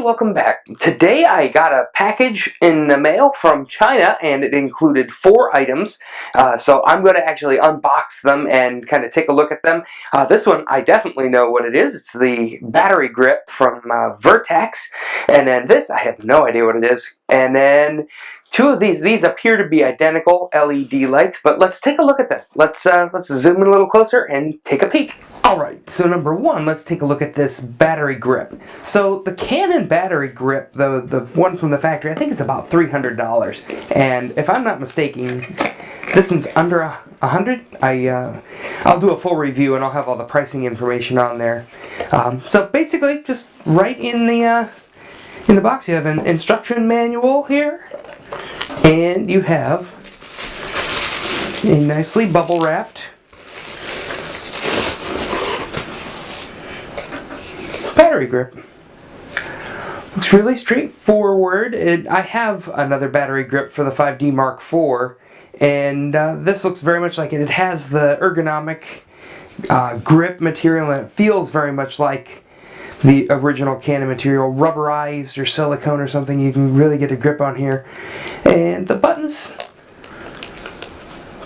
welcome back. Today I got a package in the mail from China and it included 4 items. So I'm going to actually unbox them and kind of take a look at them. This one I definitely know what it is. It's the battery grip from Vertax. And then this, I have no idea what it is. And then 2 of these appear to be identical LED lights, but let's take a look at them. Let's zoom in a little closer and take a peek. Alright, so number 1, let's take a look at this battery grip. So the Canon battery grip, the one from the factory, I think is about $300. And if I'm not mistaken, this one's under $100. I'll do a full review and I'll have all the pricing information on there. So basically, just right in the box, you have an instruction manual here, and you have a nicely bubble wrapped battery grip. Looks really straightforward. I have another battery grip for the 5D Mark IV, and this looks very much like it. It has the ergonomic grip material, and it feels very much like the original Canon material, rubberized or silicone or something. You can really get a grip on here. And the buttons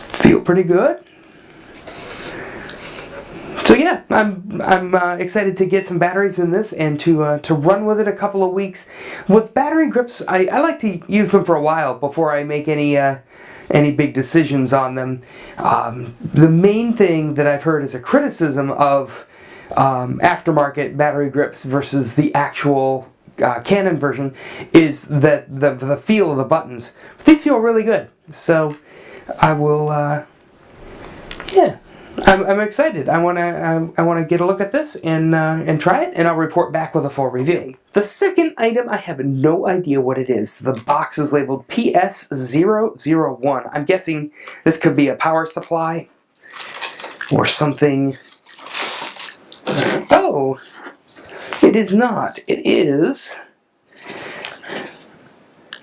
feel pretty good. So yeah, I'm excited to get some batteries in this and to run with it a couple of weeks. With battery grips, I like to use them for a while before I make any big decisions on them. The main thing that I've heard as a criticism of aftermarket battery grips versus the actual Canon version is that the feel of the buttons. But these feel really good. So I will, yeah. I'm excited. I want to get a look at this and try it, and I'll report back with a full review. The second item, I have no idea what it is. The box is labeled PS001. I'm guessing this could be a power supply or something. Oh, it is not. It is.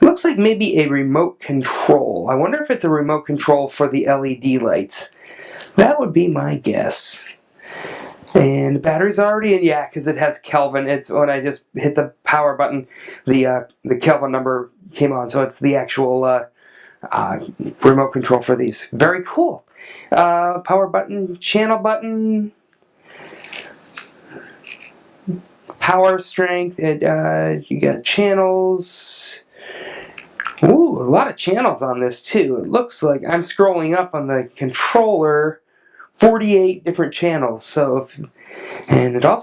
Looks like maybe a remote control. I wonder if it's a remote control for the LED lights. That would be my guess. And the battery's already in, yeah, because it has Kelvin. It's when I just hit the power button, the Kelvin number came on, so it's the actual remote control for these. Very cool. Power button, channel button, power strength. You got channels. Ooh, a lot of channels on this too. It looks like I'm scrolling up on the controller. 48 different channels. So, and it also